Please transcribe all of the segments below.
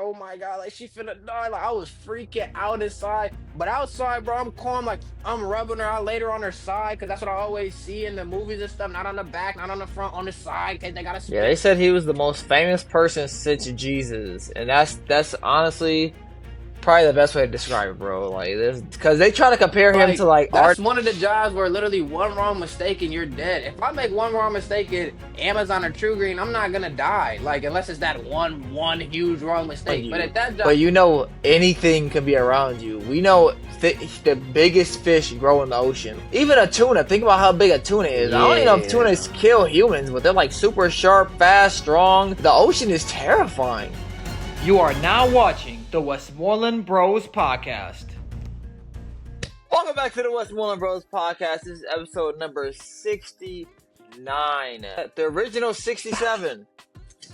oh my God, like she finna die. Like I was freaking out inside, but outside, bro, I'm calm. Like I'm rubbing her out later on her side, cause that's what I always see in the movies and stuff. Not on the back, not on the front, on the side, cause they gotta Yeah, spit. they said he was the most famous person since Jesus, and that's honestly probably the best way to describe it, bro. Like this, because they try to compare him to Like like that's art. one of the jobs where literally one wrong mistake and you're dead. If I make one wrong mistake in Amazon or True Green, I'm not gonna die. Like unless it's that one huge wrong On mistake. But you, at that job, but you know anything can be around you. We know the biggest fish grow in the ocean. Even a tuna. Think about how big a tuna is. I don't even know if tunas yeah. kill humans, but they're like super sharp, fast, strong. The ocean is terrifying. You are now watching the Westmoreland Bros Podcast. Welcome back to the Westmoreland Bros Podcast. This is episode number 69. The original 67.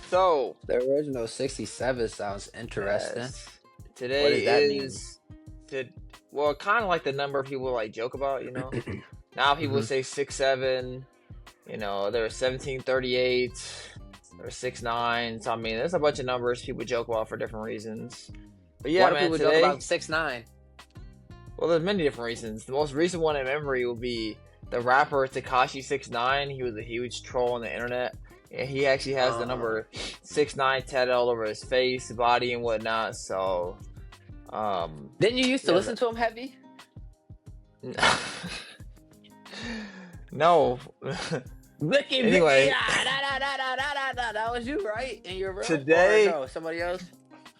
So, The original 67 sounds interesting. yes, What today does that mean? is well, kind of like the number people like joke about, you know. Now people say 67. You know, there was 1738 or 69. So I mean, there's a bunch of numbers people joke about for different reasons. But yeah, Why do man, people today, joke about 6'9"? well, there's many different reasons. The most recent one in memory will be the rapper Tekashi 69. He was a huge troll on the internet. And he actually has the number 69 tatted all over his face, body, and whatnot. So, Didn't you used to yeah, listen to him heavy? no. Blicky, Anyway. That was you, right? In your room? Today- Or no, somebody else?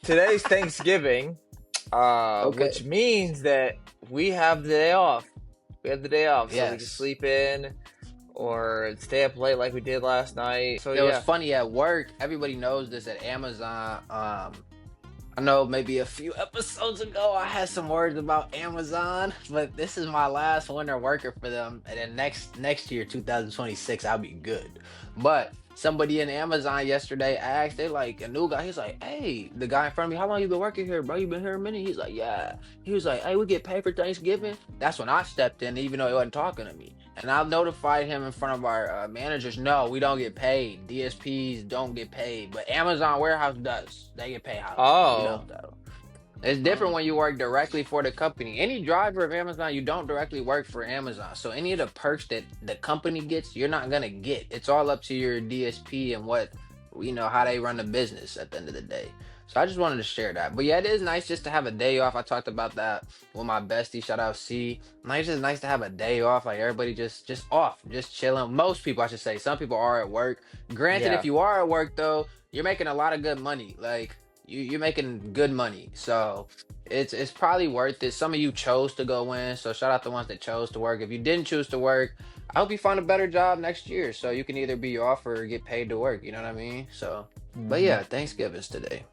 Today's Thanksgiving, which means that we have the day off. We have the day off, so we can Yes. sleep in or stay up late like we did last night. So It was funny at work. Everybody knows this at Amazon. I know maybe a few episodes ago I had some words about Amazon, but this is my last winter worker for them. And then next year, 2026, I'll be good. But somebody in Amazon yesterday asked, they like a new guy. He's like, "Hey, the guy in front of me, how long you been working here, bro? You been here a minute?" He's like, "Yeah." He was like, "Hey, we get paid for Thanksgiving." That's when I stepped in, even though he wasn't talking to me. And I notified him in front of our managers. No, we don't get paid. DSPs don't get paid, but Amazon warehouse does. They get paid. Oh. We don't though. It's different when you work directly for the company. Any driver of Amazon, you don't directly work for Amazon. So any of the perks that the company gets, you're not gonna get. It's all up to your DSP and what how they run the business at the end of the day. So I just wanted to share that. But yeah, it is nice just to have a day off. I talked about that with my bestie. Shout out C. It's just nice to have a day off. Like everybody just off, just chilling. Most people, I should say. Some people are at work. Granted, Yeah. if you are at work though, you're making a lot of good money. Like you're making good money. So it's probably worth it. Some of you chose to go in. So shout out the ones that chose to work. If you didn't choose to work, I hope you find a better job next year. So you can either be off or get paid to work. You know what I mean? So but yeah, Thanksgiving's today.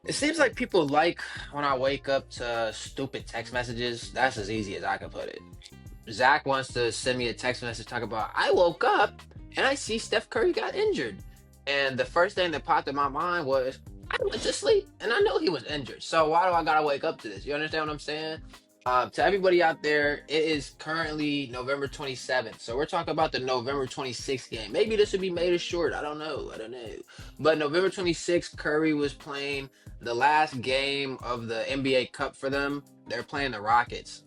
It seems like people like when I wake up to stupid text messages. That's as easy as I can put it. Zach wants to send me a text message talk about I woke up and I see Steph Curry got injured. And the first thing that popped in my mind was I went to sleep and I know he was injured. So why do I gotta wake up to this? You understand what I'm saying? To everybody out there, it is currently November 27th. So we're talking about the November 26th game. Maybe this would be made as short. I don't know. But November 26th, Curry was playing the last game of the NBA Cup for them. They're playing the Rockets.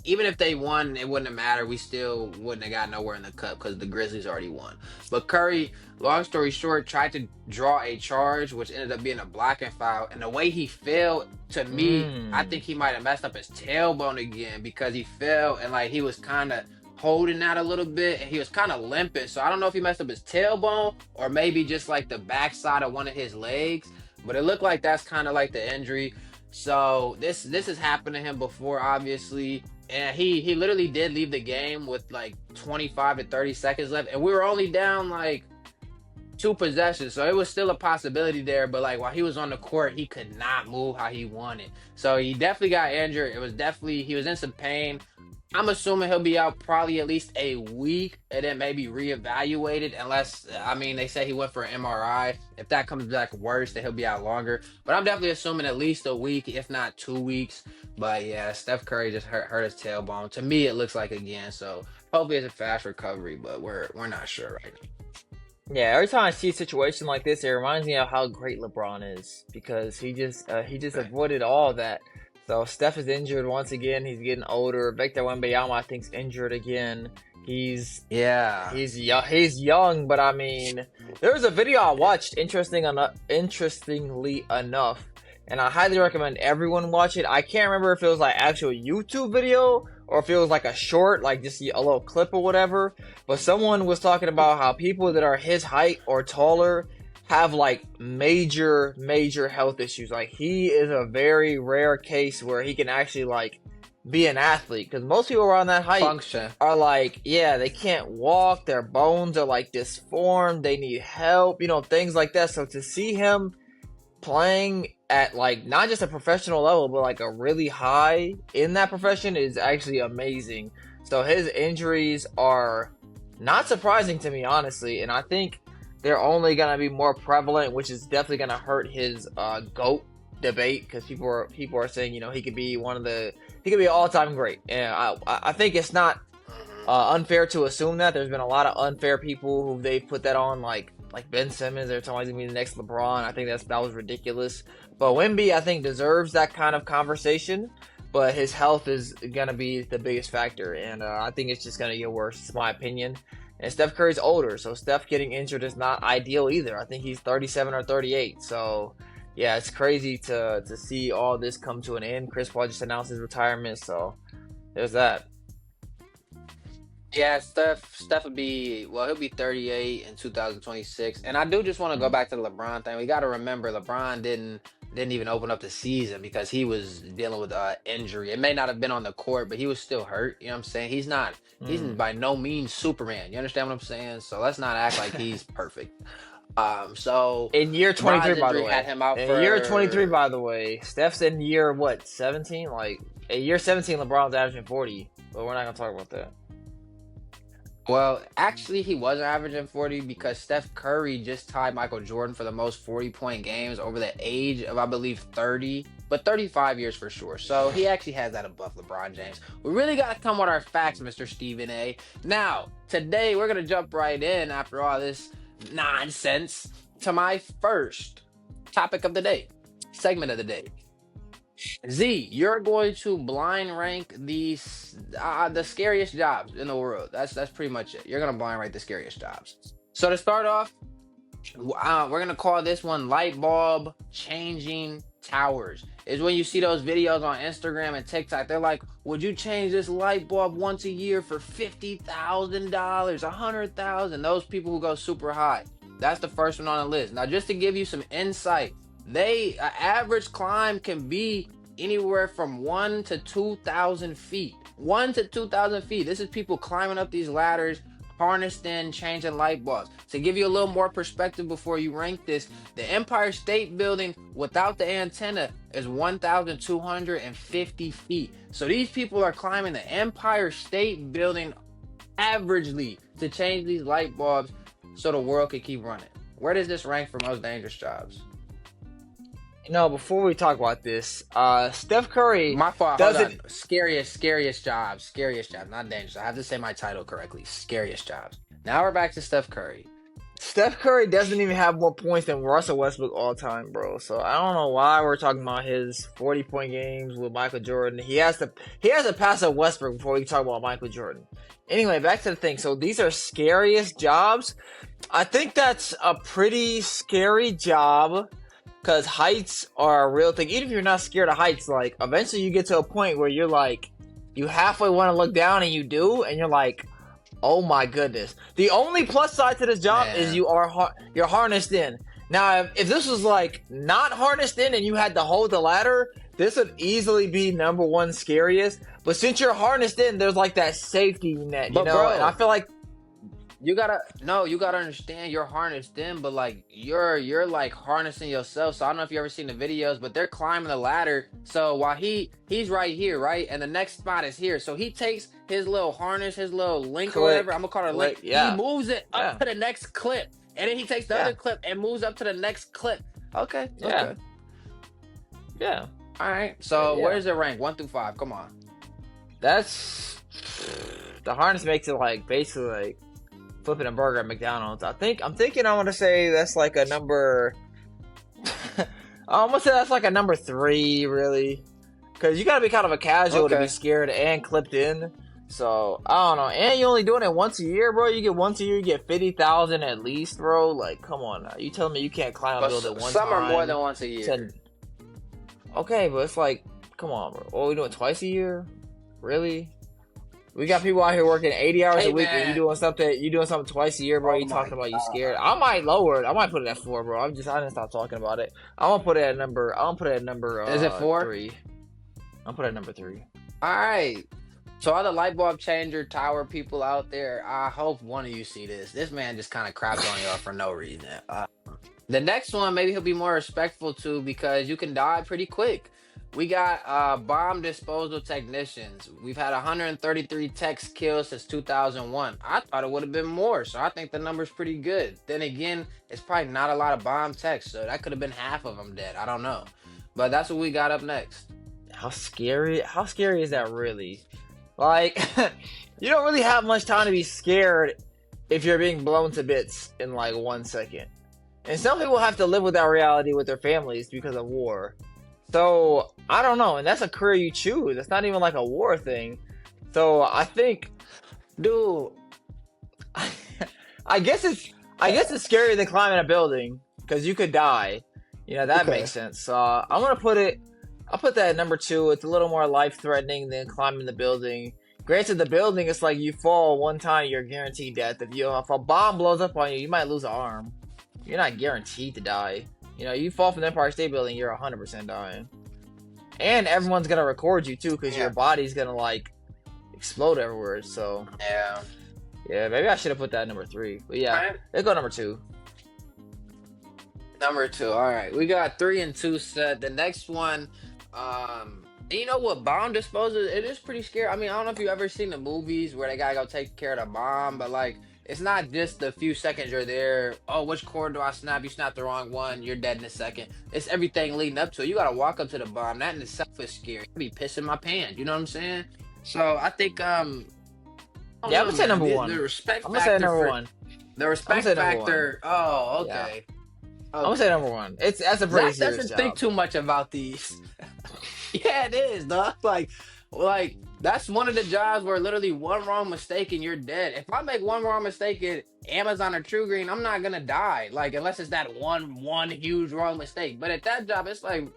Even if they won, it wouldn't have mattered. We still wouldn't have got nowhere in the cup because the Grizzlies already won. But Curry, long story short, tried to draw a charge, which ended up being a blocking foul. And the way he fell, to me, I think he might have messed up his tailbone again because he fell and like he was kind of holding that a little bit and he was kind of limping. So I don't know if he messed up his tailbone or maybe just like the backside of one of his legs. But it looked like that's kind of like the injury. So this has happened to him before, obviously. And he literally did leave the game with like 25 to 30 seconds left. And we were only down like 2 possessions. So it was still a possibility there. But like while he was on the court, he could not move how he wanted. So he definitely got injured. He was in some pain. I'm assuming he'll be out probably at least a week and then maybe reevaluated unless, they say he went for an MRI. If that comes back worse, then he'll be out longer. But I'm definitely assuming at least a week, if not 2 weeks. But yeah, Steph Curry just hurt his tailbone. To me, it looks like again. So hopefully it's a fast recovery, but we're not sure right now. Yeah, every time I see a situation like this, it reminds me of how great LeBron is because he just Right. avoided all of that. So Steph is injured once again. He's getting older. Victor Wembanyama, I think, is injured again. He's Yeah. he's young, but I mean, there was a video I watched. Interestingly enough, and I highly recommend everyone watch it. I can't remember if it was like actual YouTube video or if it was like a short, like just a little clip or whatever. But someone was talking about how people that are his height or taller have like major health issues. Like he is a very rare case where he can actually like be an athlete because most people around that height Function. are like, yeah, they can't walk, their bones are like disformed, they need help, things like that. So to see him playing at like not just a professional level, but like a really high in that profession is actually amazing. So his injuries are not surprising to me, honestly, and I think they're only gonna be more prevalent, which is definitely gonna hurt his GOAT debate because people are saying he could be he could be all-time great, and I think it's not unfair to assume that. There's been a lot of unfair people who they put that on, like Ben Simmons. They're talking he's gonna be the next LeBron. I think that was ridiculous. But Wemby, I think, deserves that kind of conversation. But his health is gonna be the biggest factor, and I think it's just gonna get worse. It's my opinion. And Steph Curry's older, so Steph getting injured is not ideal either. I think he's 37 or 38. So yeah, it's crazy to see all this come to an end. Chris Paul just announced his retirement, so there's that. Yeah, Steph would be, well, he'll be 38 in 2026. And I do just want to go back to the LeBron thing. We got to remember LeBron didn't even open up the season because he was dealing with injury. It may not have been on the court, but he was still hurt. You know what I'm saying? He's by no means Superman. You understand what I'm saying? So let's not act like he's perfect. So in year 23, LeBron's by the injury way, had him out in for year 23, by the way, Steph's in year what 17? Like in year 17, LeBron's averaging 40, but we're not gonna talk about that. Well, actually, he wasn't averaging 40 because Steph Curry just tied Michael Jordan for the most 40-point games over the age of, I believe, 30, but 35 years for sure. So he actually has that above LeBron James. We really got to come with our facts, Mr. Stephen A. Now, today, we're going to jump right in after all this nonsense to my first topic of the day, segment of the day. Z, you're going to blind rank the scariest jobs in the world. That's pretty much it. You're gonna blind rank the scariest jobs. So to start off, we're gonna call this one light bulb changing towers. Is when you see those videos on Instagram and TikTok, they're like, "Would you change this light bulb once a year for $50,000, $100,000?" Those people who go super high. That's the first one on the list. Now, just to give you some insight. An average climb can be anywhere from 1 to 2,000 feet. 1 to 2,000 feet. This is people climbing up these ladders, harnessed in, changing light bulbs. To give you a little more perspective before you rank this, the Empire State Building without the antenna is 1,250 feet. So these people are climbing the Empire State Building averagely to change these light bulbs so the world could keep running. Where does this rank for most dangerous jobs? Before we talk about this, Steph Curry. My fault. Doesn't scariest jobs, not dangerous. I have to say my title correctly. Scariest jobs. Now we're back to Steph Curry. Steph Curry doesn't even have more points than Russell Westbrook all time, bro. So I don't know why we're talking about his 40-point games with Michael Jordan. He has to pass up Westbrook before we can talk about Michael Jordan. Anyway, back to the thing. So these are scariest jobs. I think that's a pretty scary job. Because heights are a real thing. Even if you're not scared of heights, like, eventually you get to a point where you're like, you halfway want to look down and you do, and you're like, oh my goodness. The only plus side to this job is you're harnessed in. Now, if this was like not harnessed in and you had to hold the ladder, this would easily be number one scariest. But since you're harnessed in, there's like that safety net, you know? Bro, and I feel like you gotta understand you're harnessed in, but like you're like harnessing yourself. So I don't know if you ever seen the videos, but they're climbing the ladder. So while he's right here, right, and the next spot is here. So he takes his little harness, his little link or whatever. I'm gonna call it a link. Yeah. He moves it up to the next clip, and then he takes the other clip and moves up to the next clip. Okay. Yeah. Yeah. All right. So where does it rank? 1 through 5. Come on. That's the harness makes it like basically like flipping a burger at McDonald's. I'm thinking I want to say that's like a number. I'm gonna say that's like a number 3, really, because you gotta be kind of a casual to be scared and clipped in. So I don't know, and you're only doing it once a year, bro. You get once a year, you get 50,000 at least, bro. Like, come on, now. You telling me you can't climb a building one time? Some are more than once a year. Okay, but it's like, come on, bro. Oh, we doing twice a year? Really? We got people out here working 80 hours a week, and you doing something twice a year, bro. You talking about you scared? I might lower it. I might put it at 4, bro. I didn't stop talking about it. I'm gonna put it at number. Is it 4? 3. I'm put it at number 3. All right. So all the light bulb changer tower people out there, I hope one of you see this. This man just kind of crapped on y'all for no reason. The next one, maybe he'll be more respectful to, because you can die pretty quick. We got bomb disposal technicians. We've had 133 techs killed since 2001. I thought it would have been more, so I think the number's pretty good. Then again, it's probably not a lot of bomb techs, so that could have been half of them dead. I don't know. But that's what we got up next. How scary is that really? Like, you don't really have much time to be scared if you're being blown to bits in like 1 second. And some people have to live with that reality with their families because of war. So, I don't know. And that's a career you choose. It's not even like a war thing. So, I think, dude, I guess it's scarier than climbing a building because you could die. You know, that makes sense. So, I'm going to I'll put that at number 2. It's a little more life-threatening than climbing the building. Granted, the building, it's like you fall one time, you're guaranteed death. If a bomb blows up on you, you might lose an arm. You're not guaranteed to die. You know, you fall from the Empire State Building, you're 100% dying. And everyone's going to record you, too, because your body's going to, like, explode everywhere. So, yeah, maybe I should have put that at number 3. But, yeah, let's go number 2. Number 2. All right. We got 3 and 2 set. The next one, you know what? Bomb disposal, it is pretty scary. I mean, I don't know if you've ever seen the movies where they got to go take care of the bomb, but, like, it's not just the few seconds you're there. Oh, which cord do I snap? You snap the wrong one. You're dead in a second. It's everything leading up to it. You got to walk up to the bomb. That in itself is scary. I'd be pissing my pants. You know what I'm saying? So I think, I'm going to say number 1. The respect I'm going to say number 1. The respect factor. Oh, okay. I'm going to say number 1. That's a pretty serious job. Doesn't think too much about these. Yeah, it is, dog. Like that's one of the jobs where literally one wrong mistake and you're dead. If I make one wrong mistake at Amazon or True Green, I'm not gonna die. Like, unless it's that one huge wrong mistake. But at that job, it's like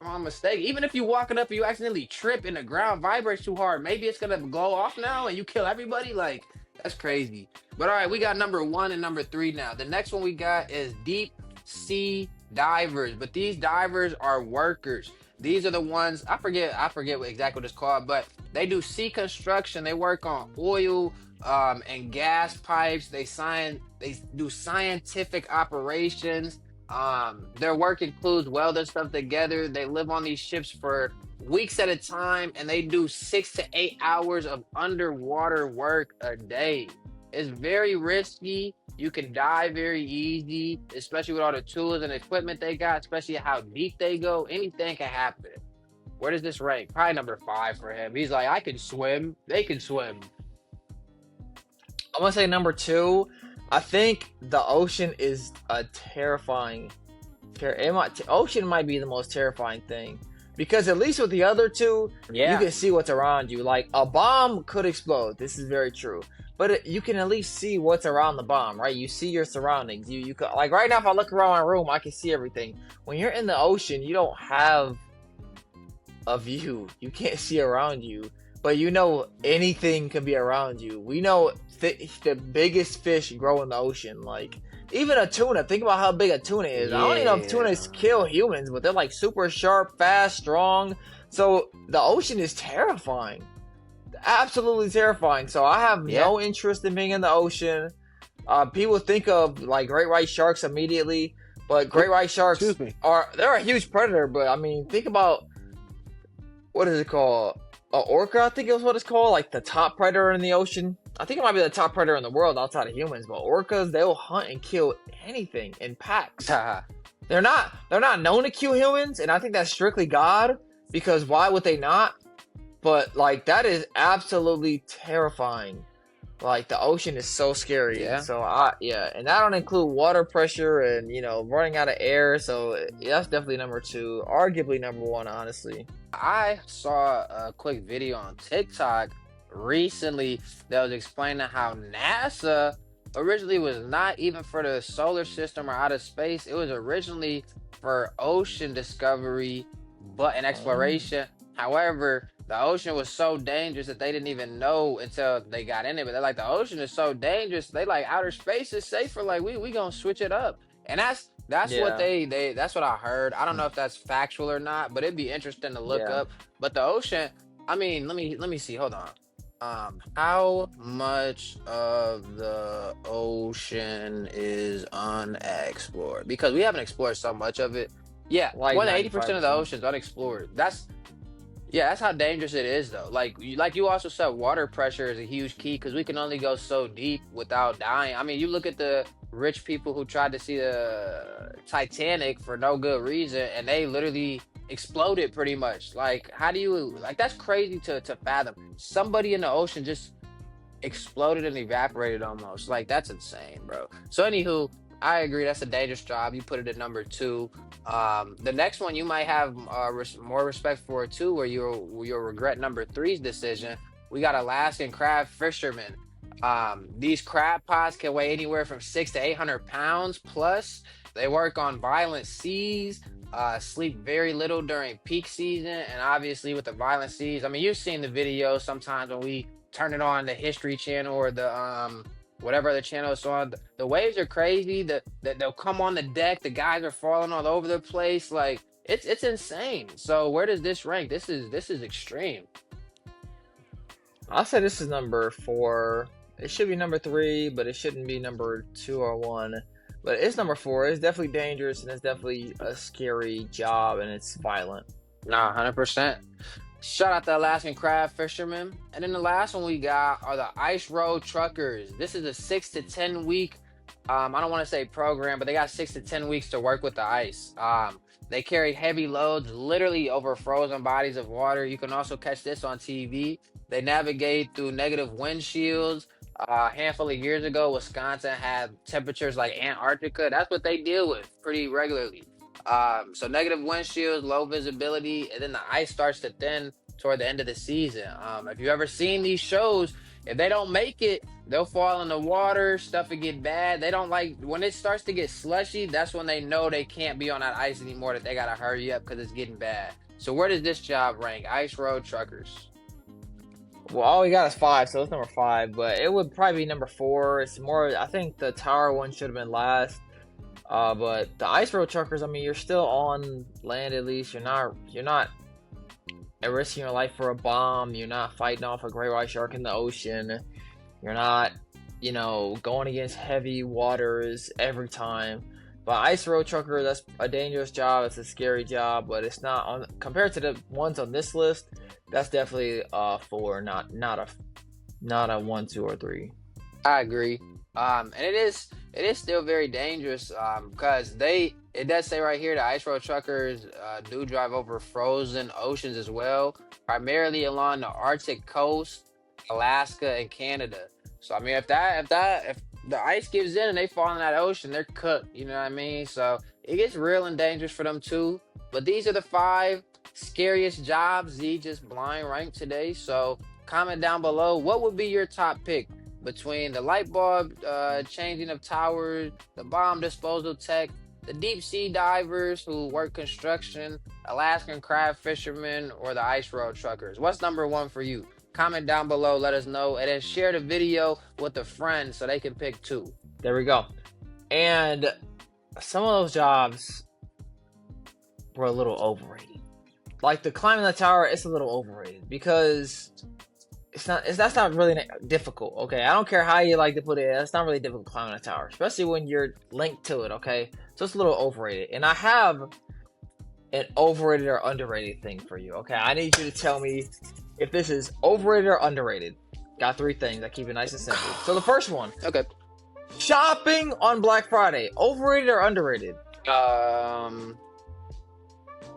wrong mistake. Even if you walk it up and you accidentally trip and the ground vibrates too hard, maybe it's gonna go off now and you kill everybody. Like, that's crazy. But all right, we got number 1 and number 3 now. The next one we got is deep sea divers. But these divers are workers. These are the ones, I forget what exactly what it's called, but they do sea construction. They work on oil and gas pipes. They do scientific operations. Their work includes welding stuff together. They live on these ships for weeks at a time, and they do 6 to 8 hours of underwater work a day. It's very risky. You can die very easy, especially with all the tools and equipment they got, especially how deep they go. Anything can happen. Where does this rank? Probably number 5 for him. He's like, I can swim. They can swim. I'm going to say number 2. I think the ocean is a terrifying. Ocean might be the most terrifying thing. Because at least with the other 2, you can see what's around you. Like, a bomb could explode. This is very true. But you can at least see what's around the bomb, right? You see your surroundings. You could, like, right now, if I look around my room, I can see everything. When you're in the ocean, you don't have a view. You can't see around you. But you know anything can be around you. We know the biggest fish grow in the ocean. Like, even a tuna. Think about how big a tuna is. I don't even know if tunas kill humans, but they're, like, super sharp, fast, strong. So, the ocean is terrifying. Absolutely terrifying. So I have no interest in being in the ocean. People think of like great white sharks immediately, but great white sharks they're a huge predator. But I mean, think about what is it called? An orca, I think is what it's called. Like the top predator in the ocean. I think it might be the top predator in the world outside of humans. But orcas, they'll hunt and kill anything in packs. They're not known to kill humans, and I think that's strictly God. Because why would they not? But, like, that is absolutely terrifying. Like the ocean is so scary. Yeah. So and that don't include water pressure and running out of air. So that's definitely number two, arguably number one, honestly. I saw a quick video on TikTok recently that was explaining how NASA originally was not even for the solar system or outer space. It was originally for ocean discovery, but and exploration. However, the ocean was so dangerous that they didn't even know until they got in it. But they're like, the ocean is so dangerous. They like outer space is safer. Like we gonna switch it up, and that's what Yeah, that's what I heard. I don't know if that's factual or not, but it'd be interesting to look yeah. up. But the ocean, I mean, let me see. Hold on. How much of the ocean is unexplored? Because we haven't explored so much of it. Yeah, Like more than ninety five 80% of the percent. ocean is unexplored. That's how dangerous it is, though. Like you also said, water pressure is a huge key because we can only go so deep without dying. I mean, you look at the rich people who tried to see the Titanic for no good reason, and they literally exploded pretty much. Like, how do you like? That's crazy to fathom. Somebody in the ocean just exploded and evaporated almost. Like that's insane, bro. So anywho, I agree that's a dangerous job. You put it at number two. The next one you might have more respect for too, where you'll regret number three's decision. We got Alaskan crab fishermen. These crab pots can weigh anywhere from 6 to 800 pounds plus. They work on violent seas. Sleep very little during peak season, and obviously with the violent seas, I mean you've seen the video sometimes when we turn it on the History Channel or the whatever the channel is on. The waves are crazy. They'll come on the deck. The guys are falling all over the place. Like it's insane. So where does this rank? This is extreme. I'll say this is number four. It should be number three, but it shouldn't be number two or one. But it's number four. It's definitely dangerous and it's definitely a scary job and it's violent. Nah, 100%. Shout out to Alaskan crab fishermen. And then the last one we got are the ice road truckers. This is a 6 to 10 week, I don't want to say program, but they got 6 to 10 weeks to work with the ice. They carry heavy loads literally over frozen bodies of water. You can also catch this on TV. They navigate through negative wind shields. A handful of years ago, Wisconsin had temperatures like Antarctica. That's what they deal with pretty regularly. So negative wind shields, low visibility, and then the ice starts to thin toward the end of the season. If you've ever seen these shows, if they don't make it, they'll fall in the water, stuff will get bad. They don't like when it starts to get slushy, that's when they know they can't be on that ice anymore, that they gotta hurry up because it's getting bad. So where does this job rank? Ice road truckers. Well, all we got is five, so it's number five, but it would probably be number four. It's more, I think the tower one should have been last. But the ice road truckers, I mean, you're still on land at least. You're not risking your life for a bomb. You're not fighting off a great white shark in the ocean. You're not, going against heavy waters every time. But ice road trucker, that's a dangerous job. It's a scary job, but it's not on compared to the ones on this list. That's definitely four, not a one, two, or three. I agree. And it is still very dangerous. Because it does say right here the ice road truckers do drive over frozen oceans as well, primarily along the Arctic coast, Alaska and Canada. So I mean, if the ice gives in and they fall in that ocean, they're cooked. You know what I mean? So it gets real and dangerous for them too. But these are the five scariest jobs Z just blind ranked today. So comment down below what would be your top pick between the light bulb changing of towers, the bomb disposal tech, the deep sea divers who work construction, Alaskan crab fishermen, or the ice road truckers. What's number one for you? Comment down below, let us know, and then share the video with a friend so they can pick two. There we go. And some of those jobs were a little overrated. Like the climbing the tower, it's a little overrated because that's not really difficult. Okay, I don't care how you like to put it. It's not really difficult climbing a tower, especially when you're linked to it. Okay, so it's a little overrated. And I have an overrated or underrated thing for you. Okay, I need you to tell me if this is overrated or underrated. Got three things. I keep it nice and simple. So the first one, Okay. shopping on Black Friday, overrated or underrated?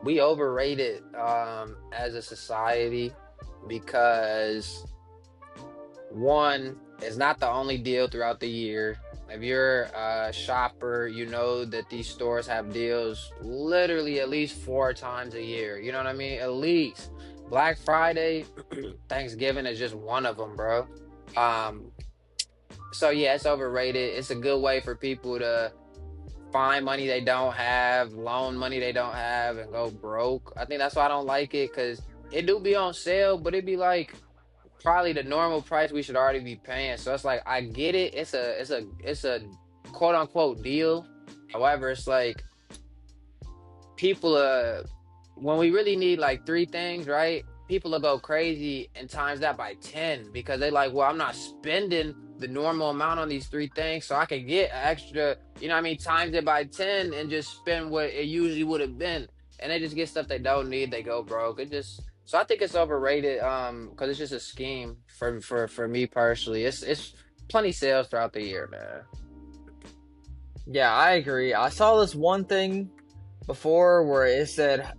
We overrated as a society because one, it's not the only deal throughout the year. If you're a shopper, you know that these stores have deals literally at least 4 times a year. You know what I mean? At least. Black Friday, Thanksgiving is just one of them, bro. Um, so yeah, it's overrated. It's a good way for people to find money they don't have, loan money they don't have, and go broke. I think that's why I don't like it because it do be on sale, but it be like probably the normal price we should already be paying. So it's like I get it. It's a quote unquote deal. However, it's like people when we really need like three things, right? People will go crazy and times that by 10 because they like, well, I'm not spending the normal amount on these three things, so I can get an extra, you know what I mean, times it by 10 and just spend what it usually would have been. And they just get stuff they don't need, they go broke. It just so I think it's overrated, because it's just a scheme for me personally. It's plenty sales throughout the year, man. Yeah, I agree. I saw this one thing before where it said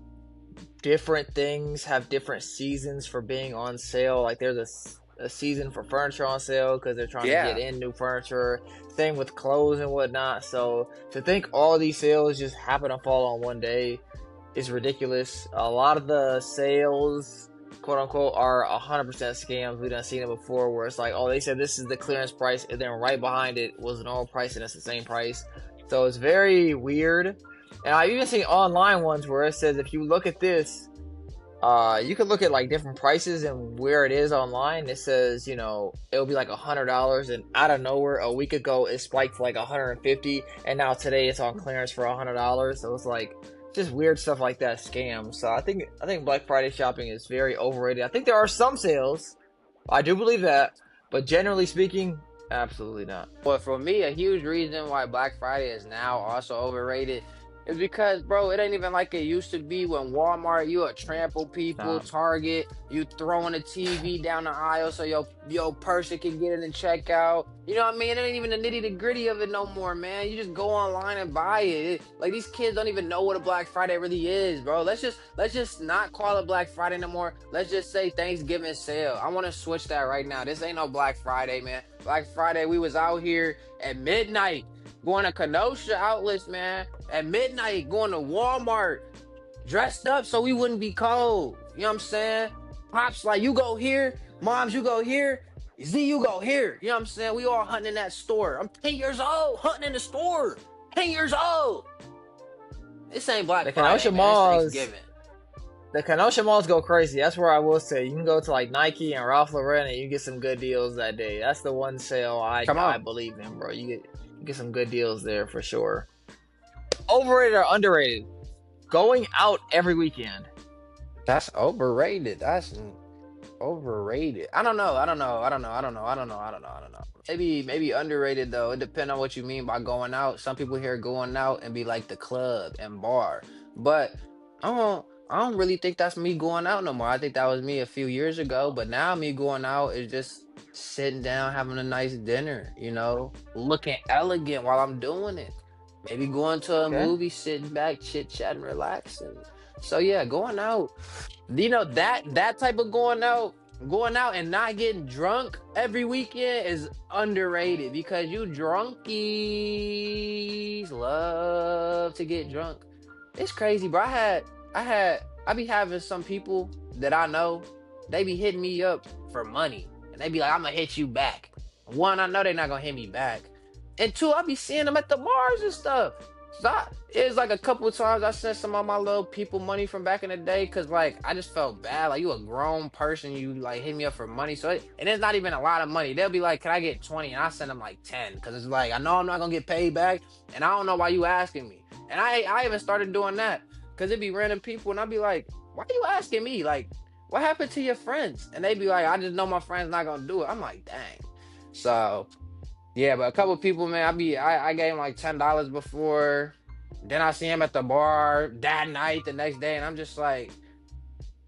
different things have different seasons for being on sale. Like there's a season for furniture on sale because they're trying to Yeah. get in new furniture. Same with clothes and whatnot. So to think all these sales just happen to fall on one day is ridiculous. A lot of the sales, quote unquote, are 100% scams. We done seen it before where it's like, oh, they said this is the clearance price, and then right behind it was the normal price, and it's the same price. So it's very weird. And I've even seen online ones where it says if you look at this, you can look at like different prices and where it is online. It says, it'll be like $100, and out of nowhere, a week ago it spiked to like 150, and now today it's on clearance for $100. So it's like just weird stuff like that, scams. So I think Black Friday shopping is very overrated. I think there are some sales, I do believe that, but generally speaking, absolutely not. But for me, a huge reason why Black Friday is now also overrated is because, bro, it ain't even like it used to be when Walmart, you would trample people, Stop. Target, you throwing a TV down the aisle so your person can get in and check out. You know what I mean? It ain't even the nitty gritty of it no more, man. You just go online and buy it. Like these kids don't even know what a Black Friday really is, bro. Let's just not call it Black Friday no more. Let's just say Thanksgiving sale. I want to switch that right now. This ain't no Black Friday, man. Black Friday, we was out here at midnight going to Kenosha outlets, man. At midnight, going to Walmart, dressed up so we wouldn't be cold. You know what I'm saying? Pops like, you go here. Moms, you go here. Z, you go here. You know what I'm saying? We all hunting in that store. I'm 10 years old, hunting in the store. 10 years old. This ain't Black The Friday, Kenosha man. It's malls, Thanksgiving. the Kenosha malls go crazy. That's where I will say you can go to like Nike and Ralph Lauren and you get some good deals that day. That's the one sale I Come on. believe in, bro. You get some good deals there for sure. Overrated or underrated? Going out every weekend. That's overrated. That's overrated. I don't know. Maybe underrated though. It depends on what you mean by going out. Some people here going out and be like the club and bar. But I don't really think that's me going out no more. I think that was me a few years ago. But now me going out is just sitting down, having a nice dinner, looking elegant while I'm doing it. Maybe going to a Okay. movie, sitting back, chit chatting, relaxing. So yeah, going out. That type of going out and not getting drunk every weekend is underrated because you drunkies love to get drunk. It's crazy, bro. I be having some people that I know, they be hitting me up for money. And they be like, I'm gonna hit you back. One, I know they're not gonna hit me back. And two, I be seeing them at the bars and stuff. So it was like a couple of times I sent some of my little people money from back in the day because like I just felt bad. Like you a grown person, you like hit me up for money. And it's not even a lot of money. They'll be like, can I get 20? And I send them like 10 because it's like I know I'm not gonna get paid back, and I don't know why you asking me. And I even started doing that because it be random people, and I'd be like, why you asking me? Like, what happened to your friends? And they be like, I just know my friends not gonna do it. I'm like, dang. So yeah, but a couple people, man, I gave him like $10 before. Then I see him at the bar that night, the next day, and I'm just like,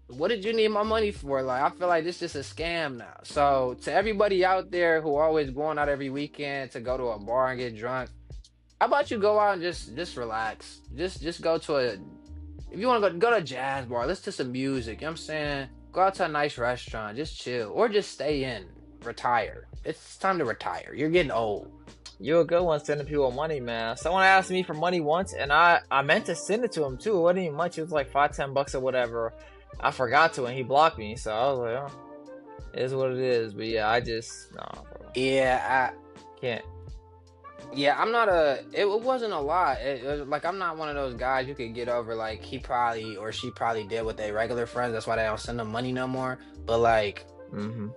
what did you need my money for? Like, I feel like this is just a scam now. So to everybody out there who always going out every weekend to go to a bar and get drunk, how about you go out and just relax? Just go to if you want to go to a jazz bar, listen to some music. You know what I'm saying? Go out to a nice restaurant, just chill, or just stay in. retire. It's time to retire. You're getting old. You're a good one sending people money, man. Someone asked me for money once, and I meant to send it to him too. It wasn't even much. It was like $5-10 or whatever. I forgot to, and he blocked me. So I was like, oh, it is what it is. But yeah, I just bro. Yeah, Can't. Yeah, I'm not a. It wasn't a lot. Like I'm not one of those guys you could get over. Like he probably or she probably did with their regular friends. That's why they don't send them money no more. But like Mm-hmm.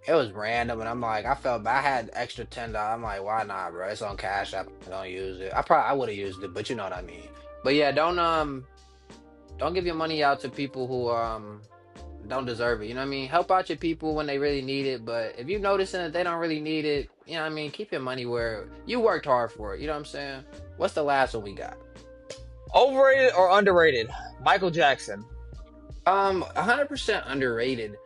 it was random, and I'm like, I felt bad. I had extra $10. I'm like, why not, bro? It's on Cash App. I don't use it. I would have used it, but you know what I mean. But yeah, don't give your money out to people who don't deserve it. You know what I mean? Help out your people when they really need it. But if you noticing that they don't really need it, you know what I mean? Keep your money where you worked hard for it. You know what I'm saying? What's the last one we got? Overrated or underrated? Michael Jackson. 100% underrated.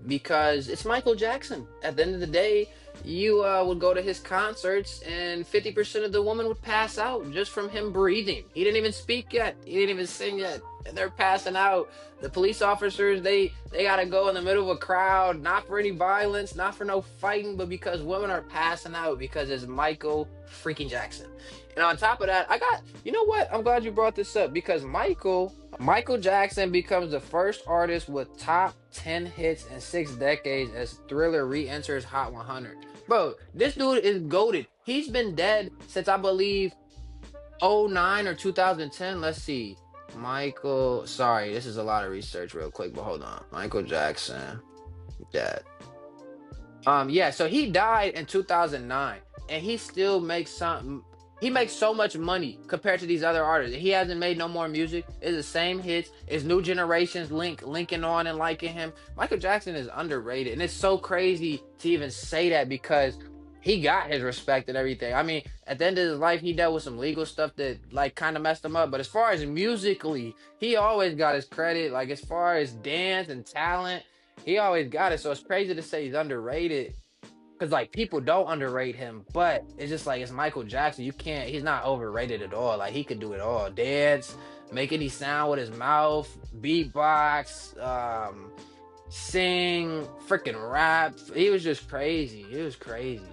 Because it's Michael Jackson. At the end of the day, you would go to his concerts and 50% of the woman would pass out just from him breathing. He didn't even speak yet. He didn't even sing yet. And they're passing out. The police officers, they gotta go in the middle of a crowd, not for any violence, not for no fighting, but because women are passing out because it's Michael freaking Jackson. And on top of that, you know what? I'm glad you brought this up because Michael Jackson becomes the first artist with top 10 hits in 6 decades as Thriller re-enters Hot 100. Bro, this dude is goated. He's been dead since I believe '09 or 2010. Let's see. Sorry, this is a lot of research real quick, but hold on. Michael Jackson, dead. Yeah, so he died in 2009 and he still makes something. He makes so much money compared to these other artists. He hasn't made no more music. It's the same hits. It's new generations linking on and liking him. Michael Jackson is underrated, and it's so crazy to even say that because he got his respect and everything. I mean, at the end of his life, he dealt with some legal stuff that like kind of messed him up. But as far as musically, he always got his credit. Like as far as dance and talent, he always got it. So it's crazy to say he's underrated because like people don't underrate him, but it's just like it's Michael Jackson. He's not overrated at all. Like he could do it all. Dance, make any sound with his mouth, beatbox, sing, freaking rap. He was just crazy. It was crazy.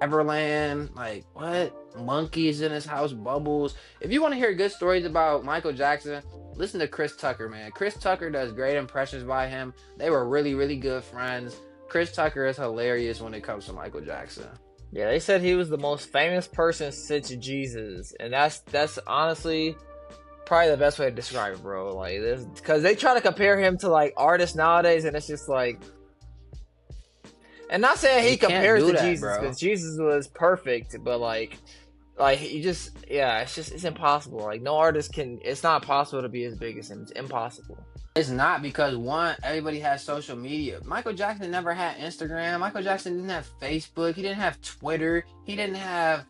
Neverland, like what? Monkeys in his house, Bubbles. If you want to hear good stories about Michael Jackson, listen to Chris Tucker, man. Chris Tucker does great impressions by him. They were really, really good friends. Chris Tucker is hilarious when it comes to Michael Jackson. Yeah, they said he was the most famous person since Jesus, and that's honestly probably the best way to describe it, bro. Like this, because they try to compare him to like artists nowadays, and it's just like, and not saying he compares to Jesus because Jesus was perfect, but like you just it's impossible. Like no artist can. It's not possible to be as big as him. It's impossible. It's not because one, everybody has social media. Michael Jackson never had Instagram. Michael Jackson didn't have Facebook. He didn't have Twitter. He didn't have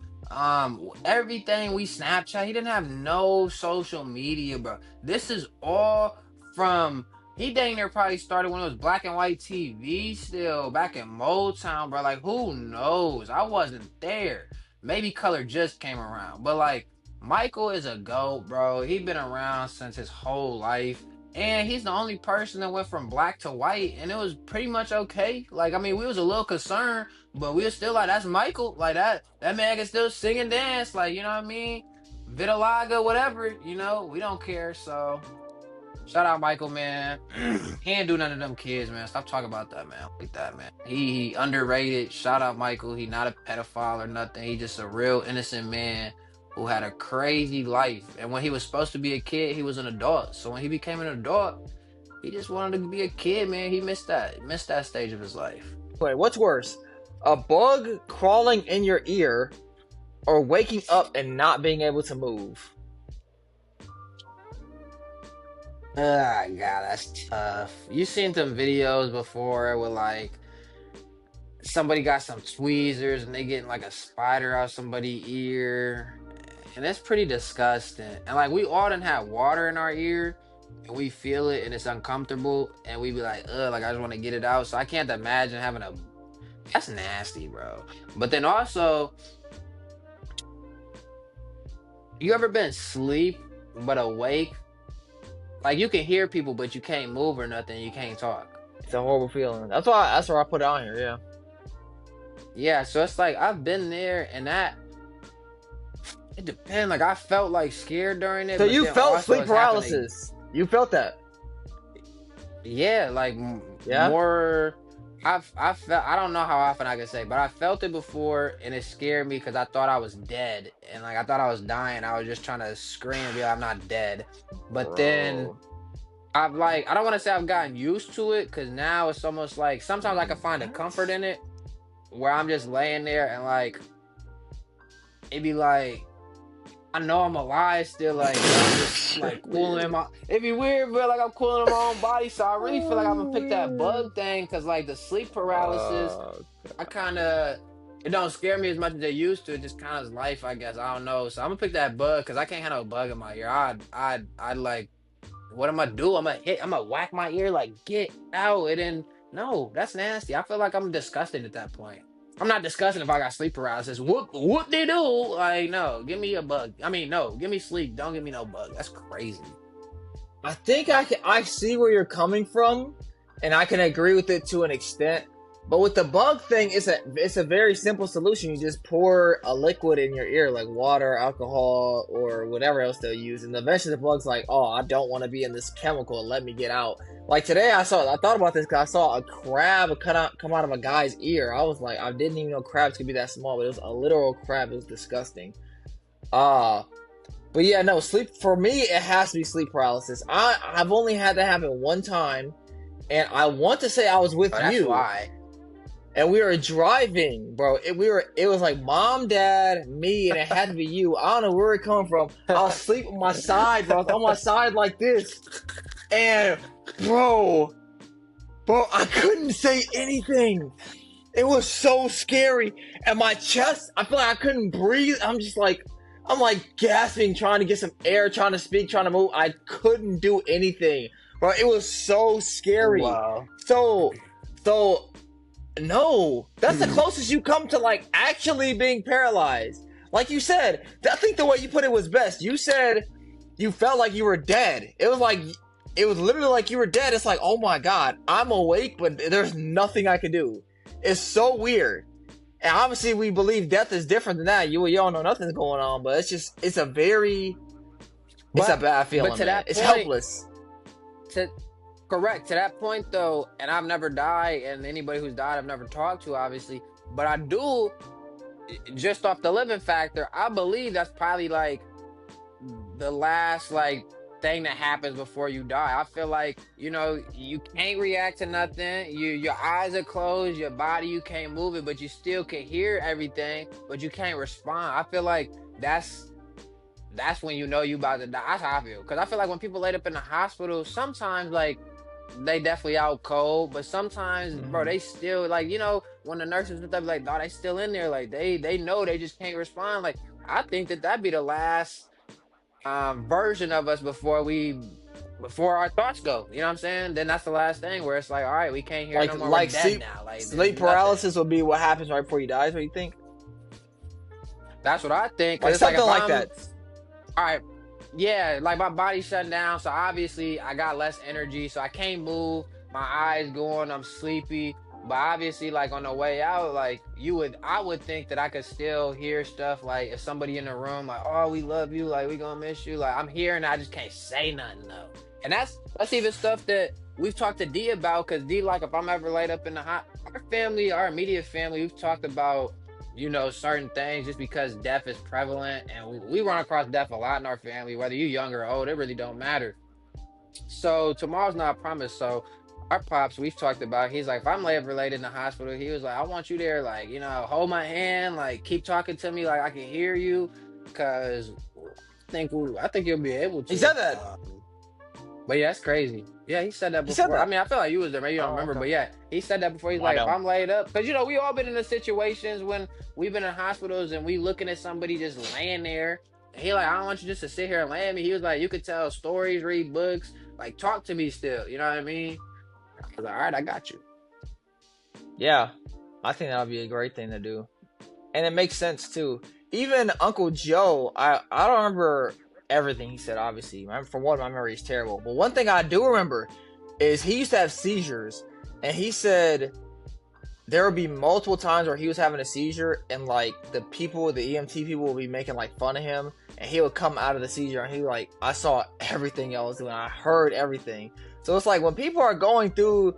everything we Snapchat. He didn't have no social media, bro. This is all from he dang near probably started when it was black and white TV still back in Motown, bro. Like who knows? I wasn't there. Maybe color just came around. But like Michael is a GOAT, bro. He been around since his whole life. And he's the only person that went from black to white, and it was pretty much okay. Like, I mean, we was a little concerned, but we were still like, that's Michael. Like, that man can still sing and dance. Like, you know what I mean? Vitiligo, whatever, you know, we don't care. So, shout out Michael, man. He ain't do none of them kids, man. Stop talking about that, man. Like that, man. He underrated. Shout out Michael. He not a pedophile or nothing. He just a real innocent man who had a crazy life. And when he was supposed to be a kid, he was an adult. So when he became an adult, he just wanted to be a kid, man. He missed that stage of his life. Wait, what's worse? A bug crawling in your ear or waking up and not being able to move? Ah, God, that's tough. You seen some videos before with like somebody got some tweezers and they getting like a spider out somebody's ear. And that's pretty disgusting. And like we all done had water in our ear and we feel it and it's uncomfortable and we be like, ugh, like I just want to get it out. So I can't imagine having that's nasty, bro. But then also, you ever been asleep but awake? Like you can hear people but you can't move or nothing, you can't talk. It's a horrible feeling. That's why I put it on here. Yeah. Yeah, so it's like I've been there, and that it depends. Like I felt like scared during it, So but you then felt also sleep it's happening. paralysis. You felt that. Yeah, like Yeah. more. I felt, I don't know how often I can say, but I felt it before, and it scared me because I thought I was dead, and like I thought I was dying. I was just trying to scream and be like, I'm not dead. But then Bro. I've like I don't want to say I've gotten used to it because now it's almost like sometimes I can find a comfort in it where I'm just laying there and like it'd be like I know I'm alive still, like I'm just like cooling in my. It'd be weird, but like I'm cooling in my own body, so I really feel like I'm gonna pick that bug thing because like the sleep paralysis, Uh, I kind of it don't scare me as much as they used to. It just kind of is life, I guess. I don't know, so I'm gonna pick that bug because I can't handle a bug in my ear. I'd like, what am I do? I'm gonna whack my ear like get out, and then no, that's nasty. I feel like I'm disgusted at that point. I'm not disgusted if I got sleep paralysis. What they do? Like, no, give me a bug. I mean, no, give me sleep. Don't give me no bug. That's crazy. I think I see where you're coming from, and I can agree with it to an extent. But with the bug thing, it's a very simple solution. You just pour a liquid in your ear, like water, alcohol, or whatever else they'll use, and eventually the bug's like, "Oh, I don't want to be in this chemical. Let me get out." Like today, I thought about this because I saw a crab come out of a guy's ear. I was like, I didn't even know crabs could be that small, but it was a literal crab. It was disgusting. Uh but yeah, no, sleep for me it has to be sleep paralysis. I've only had that happen one time, and I want to say I was with Oh, that's you, why. and we were driving, bro. It was like mom, dad, me, and it had to be you. I don't know where it come from. I was asleep on my side, bro. I was on my side like this, and bro, I couldn't say anything. It was so scary, and my chest, I feel like I couldn't breathe. I'm like gasping, trying to get some air, trying to speak, trying to move. I couldn't do anything, bro. It was so scary. Wow. So, no, that's the closest you come to like actually being paralyzed. Like you said, I think the way you put it was best. You said you felt like you were dead. It was literally like you were dead. It's like, oh my god, I'm awake, but there's nothing I can do. It's so weird. And obviously we believe death is different than that. You don't know nothing's going on, but it's a bad feeling. But to man. that It's point, helpless. Correct. To that point though, and I've never died, and anybody who's died I've never talked to, obviously. But I do, just off the living factor, I believe that's probably like the last like thing that happens before you die. I feel like, you can't react to nothing. Your eyes are closed, your body, you can't move it, but you still can hear everything, but you can't respond. I feel like that's when you know you about to die. That's how I feel. Cause I feel like when people laid up in the hospital, sometimes like they definitely out cold, but sometimes, bro, they still like, when the nurses and stuff like, oh, they still in there, like they know they just can't respond. Like I think that'd be the last version of us before our thoughts go. You know what I'm saying? Then that's the last thing where it's like, all right, we can't hear no more. We're dead now. Like sleep there's paralysis nothing. will be what happens right before you die. Is what you think? That's what I think. 'Cause Like it's like something if like I'm that. all right, yeah, like my body's shutting down, so obviously I got less energy, so I can't move. My eyes going, I'm sleepy. But obviously, like on the way out, like I would think that I could still hear stuff. Like if somebody in the room, like, "Oh, we love you," like we gonna miss you. Like I'm here and I just can't say nothing though. And that's even stuff that we've talked to D about. Cause D, like, if I'm ever laid up in our family, our immediate family, we've talked about certain things just because death is prevalent, and we run across death a lot in our family. Whether you're young or old, it really don't matter. So tomorrow's not promised. So our pops, we've talked about. He's like, if I'm ever laid in the hospital, he was like, I want you there, like, hold my hand, like, keep talking to me, like I can hear you, cause I think you'll be able to. He said that. But yeah, that's crazy. Yeah, he said that He said before. that. I mean, I feel like you was there, maybe you don't remember, Okay. but yeah, he said that before. He's I like, if don't. I'm laid up, cause we all been in the situations when we've been in hospitals and we looking at somebody just laying there. And he like, I don't want you just to sit here and lay at me. He was like, you could tell stories, read books, like talk to me still. You know what I mean? I was like, all right, I got you. Yeah, I think that would be a great thing to do, and it makes sense too. Even Uncle Joe, I don't remember everything he said. Obviously, for one, my memory is terrible. But one thing I do remember is he used to have seizures, and he said there would be multiple times where he was having a seizure, and like the EMT people would be making like fun of him, and he would come out of the seizure, and he like, I saw everything y'all was doing, I heard everything. So it's like when people are going through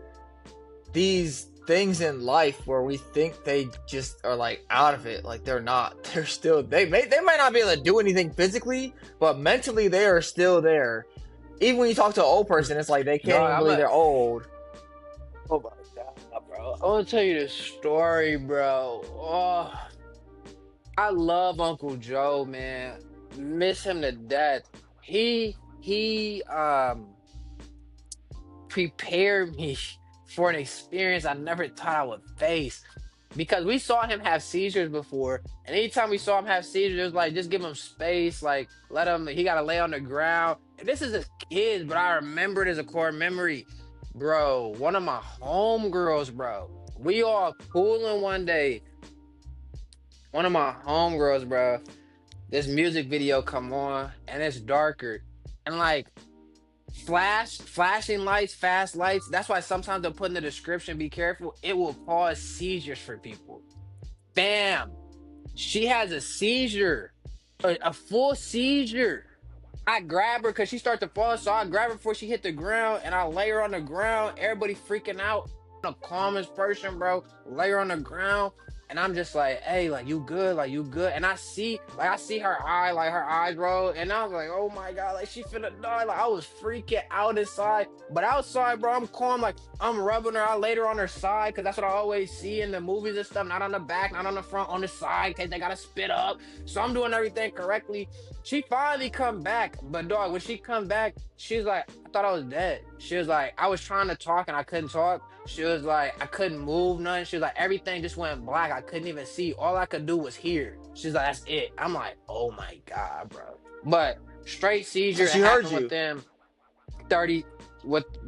these things in life where we think they just are like out of it, like they're not. They're still they might not be able to do anything physically, but mentally they are still there. Even when you talk to an old person, it's like they can't even believe they're old. Oh my god, bro! I want to tell you this story, bro. Oh, I love Uncle Joe, man. Miss him to death. He prepared me for an experience I never thought I would face. Because we saw him have seizures before, and anytime we saw him have seizures, it was like just give him space, like let him. He gotta lay on the ground. And this is his kids, but I remember it as a core memory, bro. One of my homegirls, bro. We all cooling one day. One of my homegirls, bro. This music video come on, and it's darker, and like flashing lights, fast lights. That's why sometimes they'll put in the description, be careful. It will cause seizures for people. Bam. She has a seizure, a full seizure. I grab her because she started to fall, so I grab her before she hit the ground, and I lay her on the ground. Everybody freaking out. I'm the calmest person, bro. Lay her on the ground, and I'm just like, hey, like you good, like you good. And I see her eye, like her eyes roll, and I was like, oh my god, like she finna die. Like I was freaking out inside, but outside, bro, I'm calm. Like I'm rubbing her. I laid her on her side because that's what I always see in the movies and stuff. Not on the back, not on the front, on the side, cause they gotta spit up. So I'm doing everything correctly. She finally come back, but dog, when she come back, she's like, I thought I was dead. She was like, I was trying to talk and I couldn't talk. She was like, I couldn't move nothing. She was like, everything just went black. I couldn't even see. All I could do was hear. She's like, that's it. I'm like, oh my god, bro. But straight seizure. So she it heard happened you. with them 30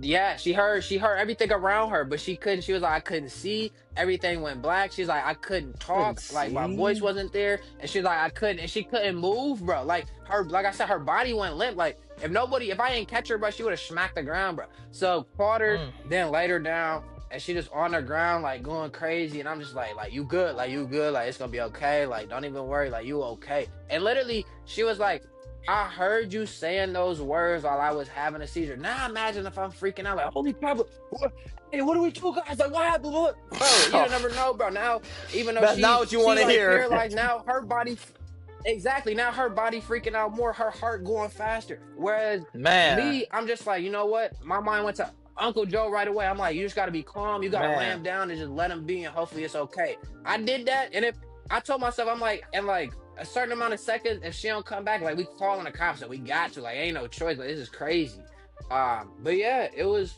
yeah, she heard everything around her, but she couldn't. She was like, I couldn't see. Everything went black. She's like, I couldn't talk. Couldn't Like my see? voice wasn't there, and she's like, I couldn't, and she couldn't move, bro. Like I said, her body went limp. Like if I didn't catch her, bro, she would have smacked the ground, bro. So caught her, then laid her down, and she just on the ground like going crazy, and I'm just like you good, like it's gonna be okay, like don't even worry, like you okay. And literally, she was like, I heard you saying those words while I was having a seizure. Now imagine if I'm freaking out, like, holy crap, hey, what are we doing, guys? Like, what happened? What? Bro, you never know, bro. Now, even though That's not what you want to like, hear. paralyzed, now her body, exactly, now her body freaking out more, her heart going faster. Whereas me, I'm just like, you know what? My mind went to Uncle Joe right away. I'm like, you just got to be calm. You got to lay him down and just let him be, and hopefully it's okay. I did that, and if I told myself, I'm like, and like, a certain amount of seconds, if she don't come back, like we calling the cops, and we got to, like, ain't no choice, like this is crazy. But yeah, it was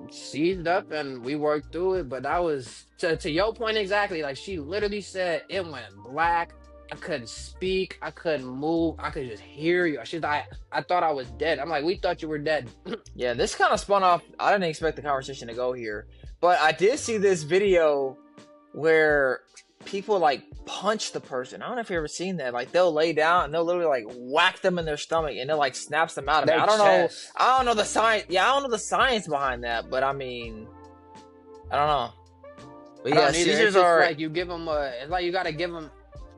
seized up and we worked through it. But that was to your point exactly. Like she literally said it went black. I couldn't speak. I couldn't move. I could just hear you. She's like, I thought I was dead. I'm like, we thought you were dead. Yeah, this kind of spun off. I didn't expect the conversation to go here, but I did see this video where people like punch the person. I don't know if you've ever seen that. Like they'll lay down and they'll literally like whack them in their stomach and it like snaps them out of it. I don't know the science. Yeah, I don't know the science behind that, but I mean, I don't know. But yeah, seizures are like you give them it's like you gotta give them,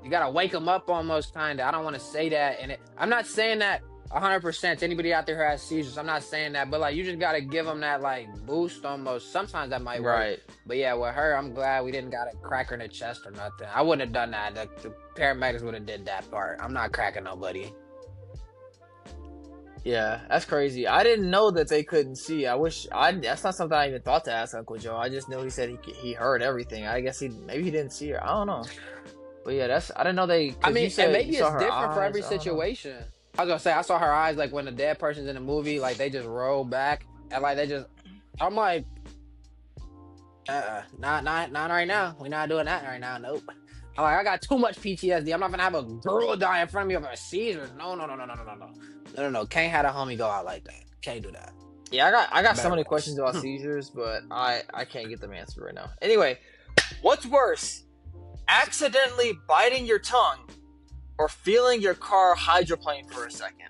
you gotta wake them up almost, kind of. I don't want to say that, and I'm not saying that 100% to anybody out there who has seizures. I'm not saying that, but like you just gotta give them that like boost almost. Sometimes that might work. Right. But yeah, with her, I'm glad we didn't gotta crack her in the chest or nothing. I wouldn't have done that. The paramedics would have did that part. I'm not cracking nobody. Yeah, that's crazy. I didn't know that they couldn't see. That's not something I even thought to ask Uncle Joe. I just knew he said he heard everything. I guess maybe he didn't see her. I don't know. But yeah, I didn't know they. I mean, and maybe it's different for every situation. I was gonna say, I saw her eyes like when the dead person's in the movie, like they just roll back and like they just. I'm like, not right now. We're not doing that right now. Nope. I'm like, I got too much PTSD. I'm not gonna have a girl die in front of me of a seizure. No. Can't have a homie go out like that. Can't do that. Yeah, I got so many questions about seizures, but I can't get them answered right now. Anyway, what's worse, accidentally biting your tongue or feeling your car hydroplane for a second?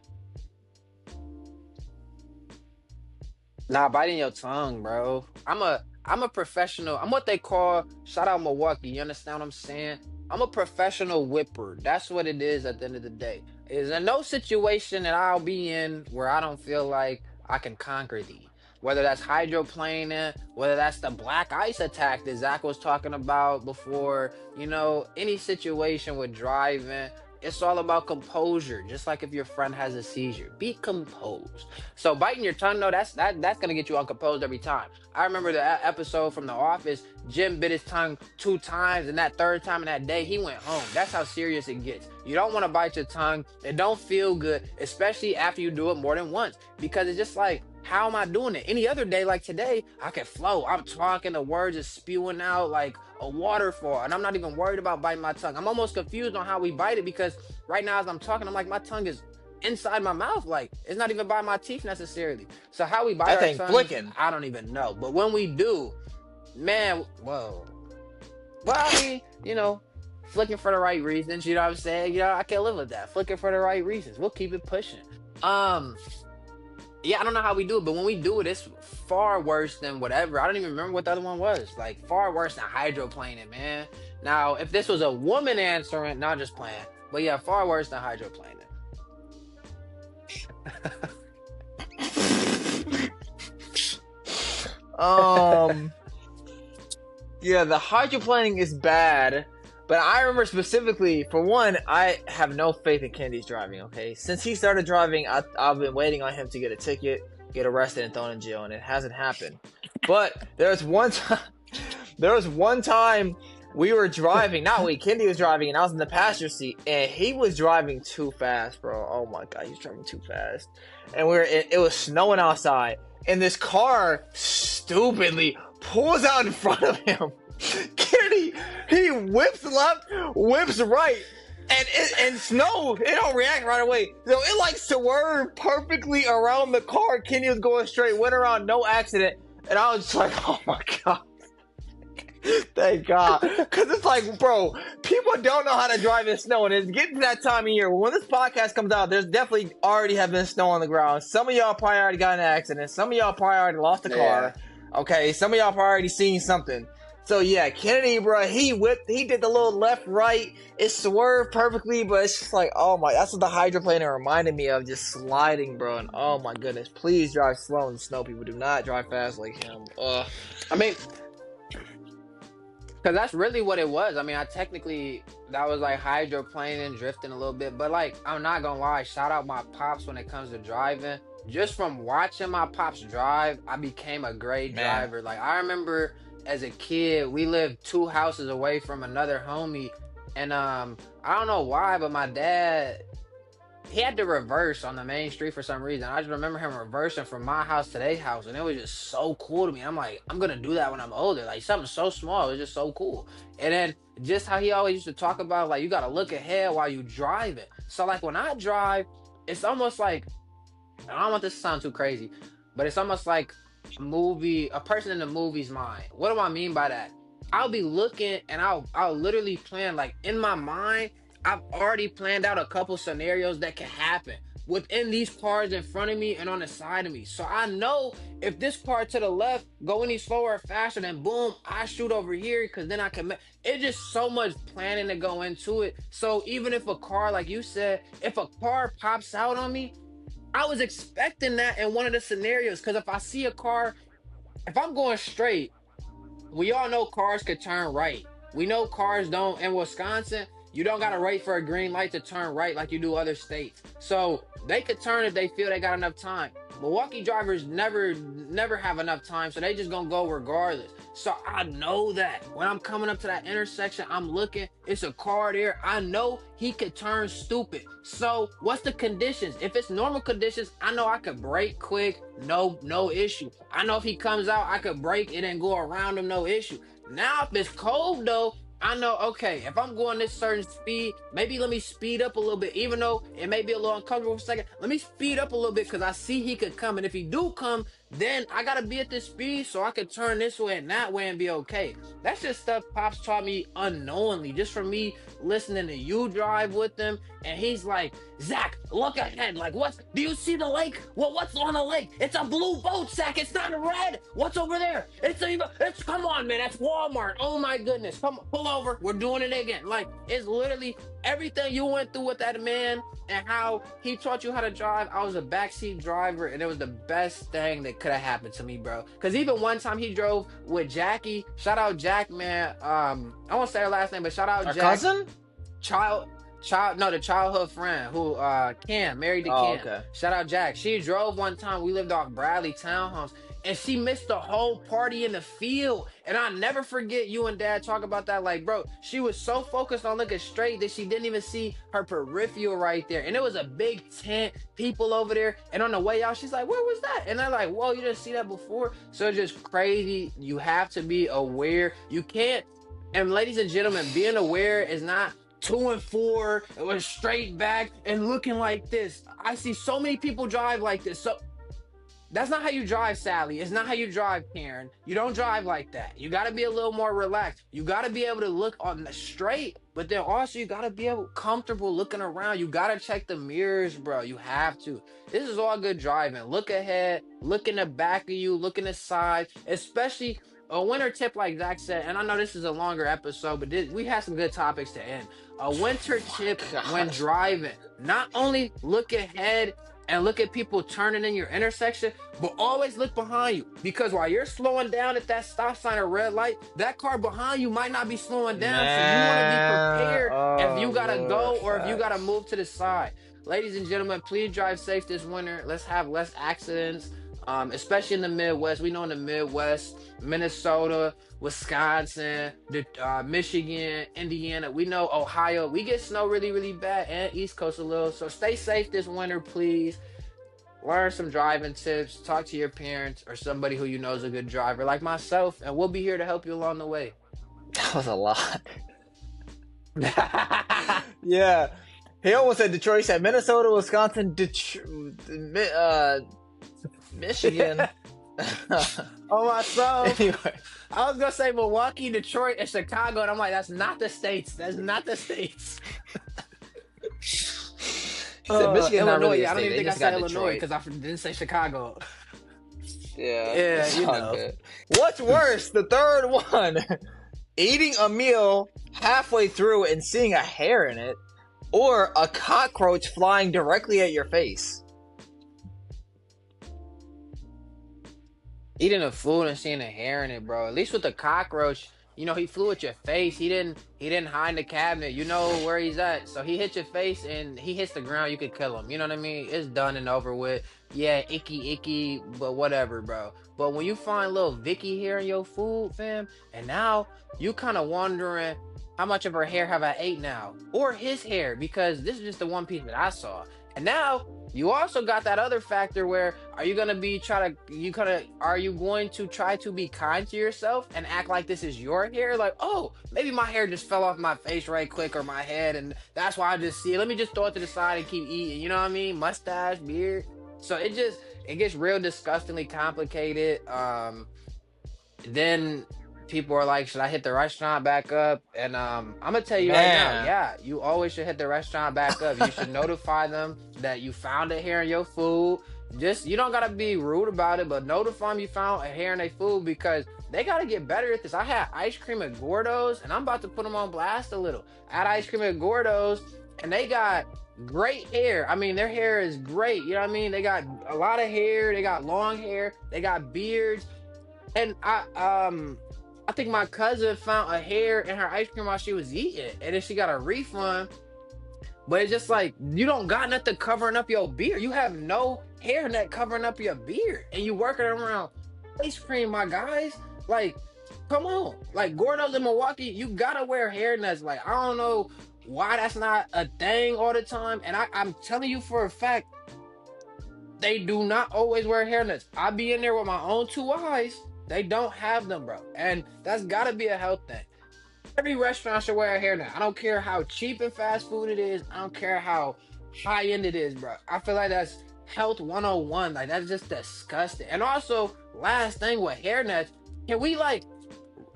Nah, biting your tongue, bro. I'm I'm a professional. I'm what they call, shout out Milwaukee. You understand what I'm saying? I'm a professional whipper. That's what it is at the end of the day. Is there no situation that I'll be in where I don't feel like I can conquer thee? Whether that's hydroplaning, whether that's the black ice attack that Zach was talking about before, any situation with driving, it's all about composure. Just like if your friend has a seizure, be composed. So biting your tongue, though, that's gonna get you uncomposed every time. I remember the episode from The Office. Jim bit his tongue 2 times, and that third time in that day, he went home. That's how serious it gets. You don't want to bite your tongue. It don't feel good, especially after you do it more than once, because it's just like, how am I doing it? Any other day like today, I can flow. I'm talking, the words are spewing out like a waterfall, and I'm not even worried about biting my tongue. I'm almost confused on how we bite it, because right now as I'm talking, I'm like, my tongue is inside my mouth, like it's not even by my teeth necessarily. So how we bite That our thing tongues, flicking. I don't even know. But when we do, man, whoa. Well, I mean, flicking for the right reasons, you know what I'm saying? I can live with that. Flicking for the right reasons. We'll keep it pushing. Yeah, I don't know how we do it, but when we do it, it's far worse than whatever. I don't even remember what the other one was. Like, far worse than hydroplaning, man. Now, if this was a woman answering, not just playing, but yeah, far worse than hydroplaning. Yeah, the hydroplaning is bad, but I remember specifically, for one, I have no faith in Kennedy's driving, okay? Since he started driving, I've been waiting on him to get a ticket, get arrested, and thrown in jail, and it hasn't happened. But there was one time we were driving, Kennedy was driving, and I was in the passenger seat, and he was driving too fast, bro. Oh my God, he was driving too fast. And it was snowing outside, and this car stupidly pulls out in front of him. Kennedy, he whips left, whips right, and snow, it don't react right away. So it like swerved perfectly around the car. Kennedy was going straight, went around, no accident. And I was just like, oh my God. Thank God. Because it's like, bro, people don't know how to drive in snow, and it's getting to that time of year. When this podcast comes out, there's definitely already have been snow on the ground. Some of y'all probably already got in an accident. Some of y'all probably already lost a car. Okay, some of y'all probably already seen something. So yeah, Kennedy, bro, he did the little left, right. It swerved perfectly, but it's just like, oh my, that's what the hydroplaning reminded me of, just sliding, bro. And oh my goodness, please drive slow in the snow, people. Do not drive fast like him. I mean, because that's really what it was. I mean, that was like hydroplaning, drifting a little bit. But like, I'm not gonna lie, shout out my pops when it comes to driving. Just from watching my pops drive, I became a great driver. Like, I remember as a kid, we lived 2 houses away from another homie. And I don't know why, but my dad, he had to reverse on the main street for some reason. I just remember him reversing from my house to their house, and it was just so cool to me. I'm like, I'm gonna do that when I'm older. Like, something so small, it was just so cool. And then just how he always used to talk about, like, you gotta look ahead while you drive it. So like, when I drive, it's almost like, I don't want this to sound too crazy, but it's almost like a person in the movie's mind. What do I mean by that? I'll be looking, and I'll literally plan, like, in my mind, I've already planned out a couple scenarios that can happen within these cars in front of me and on the side of me. So I know if this car to the left go any slower or faster, then boom, I shoot over here, because then I can. It's just so much planning to go into it. So even if a car, like you said, if a car pops out on me, I was expecting that in one of the scenarios, because if I see a car, if I'm going straight, we all know cars could turn right. We know cars don't, in Wisconsin, you don't gotta wait for a green light to turn right like you do other states. So they could turn if they feel they got enough time. Milwaukee drivers never have enough time, so they just gonna go regardless. So I know that when I'm coming up to that intersection, I'm looking, it's a car there. I know he could turn stupid. So what's the conditions? If it's normal conditions, I know I could brake quick, no issue. I know if he comes out, I could brake it and go around him, no issue. Now if it's cold though, I know, okay, if I'm going this certain speed, maybe let me speed up a little bit, even though it may be a little uncomfortable for a second. Let me speed up a little bit, because I see he could come. And if he do come, then I gotta be at this speed so I could turn this way and that way and be okay. That's just stuff Pops taught me unknowingly, just from me listening to you drive with them. And he's like, Zach, look ahead. Like, do you see the lake? What's on the lake? It's a blue boat, Zach. It's not red. What's over there? Come on, man. That's Walmart. Oh my goodness. Come pull over. We're doing it again. Like, it's literally everything you went through with that man and how he taught you how to drive. I was a backseat driver, and it was the best thing that could have happened to me, bro. Because even one time he drove with Jackie. Shout out Jack, man. I won't say her last name, but shout out Our Jack. cousin? The childhood friend who Cam, married to Oh, Cam. okay. Shout out Jack. She drove one time. We lived off Bradley Townhomes, and she missed the whole party in the field. And I'll never forget you and Dad talk about that. Like, bro, she was so focused on looking straight that she didn't even see her peripheral right there. And it was a big tent, people over there. And on the way out, she's like, "Where was that?" And they're like, "Whoa, you didn't see that before?" So it's just crazy. You have to be aware. You can't. And ladies and gentlemen, being aware is not 2 and 4 or straight back and looking like this. I see so many people drive like this. So that's not how you drive, Sally. It's not how you drive, Karen. You don't drive like that. You got to be a little more relaxed. You got to be able to look on the straight, but then also you got to be able comfortable looking around. You got to check the mirrors, bro. You have to. This is all good driving. Look ahead, look in the back of you, look in the side, especially a winter tip like Zach said. And I know this is a longer episode, but we had some good topics to end. A winter tip when Gosh. driving, not only look ahead and look at people turning in your intersection, but always look behind you, because while you're slowing down at that stop sign or red light, that car behind you might not be slowing down. So you want to be prepared if you gotta go or if you gotta move to the side. Ladies and gentlemen, please drive safe this winter. Let's have less accidents, especially in the Midwest. We know in the Midwest, Minnesota, Wisconsin, Michigan, Indiana. We know Ohio. We get snow really, really bad, and East Coast a little. So stay safe this winter, please. Learn some driving tips. Talk to your parents or somebody who you know is a good driver, like myself, and we'll be here to help you along the way. That was a lot. Yeah. He almost said Detroit. He said Minnesota, Wisconsin, Michigan. Oh my soul. Anyway. I was gonna say Milwaukee, Detroit, and Chicago, and I'm like, that's not the states. That's not the states. He said Michigan, not Illinois. really a I don't state. even They think I just said got Illinois Detroit. because I didn't say Chicago. Yeah, Yeah, it's you all know. good. What's worse, the third one, eating a meal halfway through and seeing a hair in it, or a cockroach flying directly at your face? Eating the food and seeing a hair in it, bro. At least with the cockroach, you know, he flew at your face. He didn't hide in the cabinet. You know where he's at. So he hit your face and he hits the ground, you could kill him. You know what I mean? It's done and over with. Yeah, icky, but whatever, bro. But when you find little Vicky hair in your food, fam, and now you kind of wondering how much of her hair have I ate now? Or his hair, because this is just the one piece that I saw. And now you also got that other factor where are you going to try to be kind to yourself and act like this is your hair? Like, oh, maybe my hair just fell off my face right quick or my head, and that's why I just see it. Let me just throw it to the side and keep eating. You know what I mean? Mustache, beard. So it gets real disgustingly complicated. Then people are like, should I hit the restaurant back up? And I'm gonna tell you right now, yeah, you always should hit the restaurant back up. You should notify them that you found a hair in your food. Just, you don't gotta be rude about it, but notify them you found a hair in their food, because they gotta get better at this. I had ice cream at Gordo's, and I'm about to put them on blast a little. I had ice cream at Gordo's, and they got great hair. I mean, their hair is great. You know what I mean? They got a lot of hair. They got long hair. They got beards. And I think my cousin found a hair in her ice cream while she was eating, and then she got a refund. But it's just like, you don't got nothing covering up your beard. You have no hairnet covering up your beard, and you working around ice cream, my guys. Like, come on. Like, Gordo's in Milwaukee, you gotta wear hairnets. Like, I don't know why that's not a thing all the time. And I'm telling you for a fact, they do not always wear hairnets. I be in there with my own 2 eyes. They don't have them, bro. And that's gotta be a health thing. Every restaurant should wear a hairnet. I don't care how cheap and fast food it is. I don't care how high end it is, bro. I feel like that's health 101. Like that's just disgusting. And also, last thing with hair nets, can we like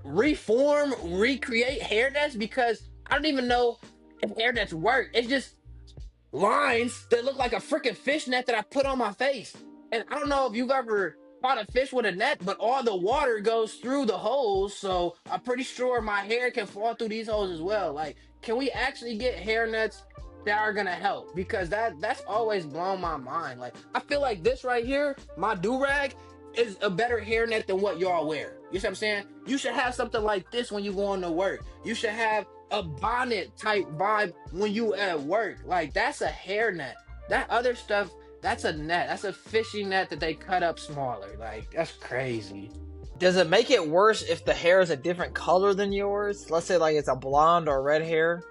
recreate hair nets? Because I don't even know if hair nets work. It's just lines that look like a freaking fish net that I put on my face. And I don't know if you've ever caught a fish with a net, but all the water goes through the holes. So I'm pretty sure my hair can fall through these holes as well. Like, can we actually get hair nets that are gonna help? Because that's always blown my mind. Like, I feel like this right here, my do-rag, is a better hairnet than what y'all wear. You see what I'm saying? You should have something like this when you go into work. You should have a bonnet type vibe when you at work. Like that's a hairnet. That other stuff, that's a net. That's a fishing net that they cut up smaller. Like that's crazy. Does it make it worse if the hair is a different color than yours? Let's say like it's a blonde or red hair.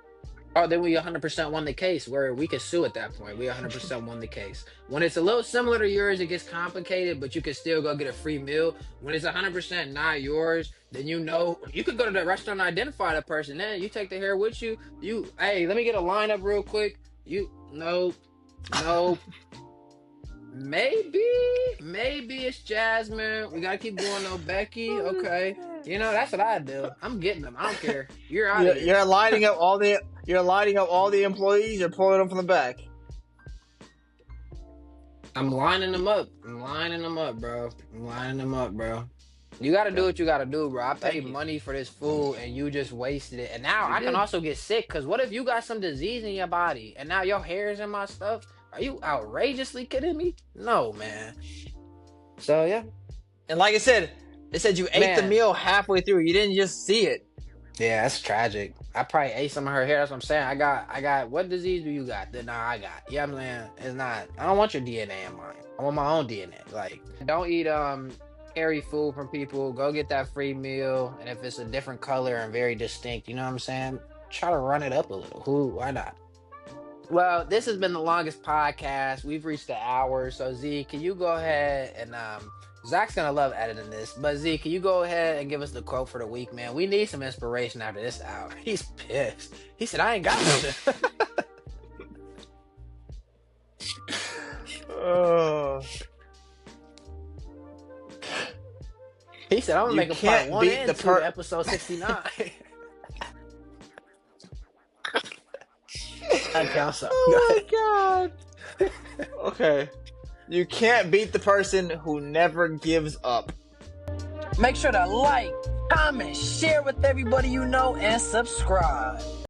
Oh, then we 100% won the case where we could sue at that point. We 100% won the case. When it's a little similar to yours, it gets complicated, but you can still go get a free meal. When it's 100% not yours, then you know you could go to the restaurant and identify the person. Then you take the hair with you. Hey, let me get a lineup real quick. No, maybe it's Jasmine. We gotta keep going though. Becky, okay. You know that's what I do. I'm getting them. I don't care. You're out of here. You're lining up all the employees. You're pulling them from the back. I'm lining them up, bro. You gotta do what you gotta do, bro. I paid money for this food and you just wasted it. And now I can also get sick, because what if you got some disease in your body and now your hair is in my stuff? Are you outrageously kidding me? No, man. So, yeah. And like I said, it said you ate the meal halfway through. You didn't just see it. Yeah, that's tragic. I probably ate some of her hair. That's what I'm saying. I got, what disease do you got? That I got. Yeah, I'm saying? It's not, I don't want your DNA in mine. I want my own DNA. Like, don't eat, hairy food from people. Go get that free meal. And if it's a different color and very distinct, you know what I'm saying? Try to run it up a little. Why not? Well, this has been the longest podcast. We've reached the hour. So Z, can you go ahead and Zach's gonna love editing this, but Z, can you go ahead and give us the quote for the week, man? We need some inspiration after this hour. He's pissed. He said, I ain't got nothing. He said, I'm gonna make a part 1 and 2 episode 69. Oh my god. Okay. You can't beat the person who never gives up. Make sure to like, comment, share with everybody you know, and subscribe.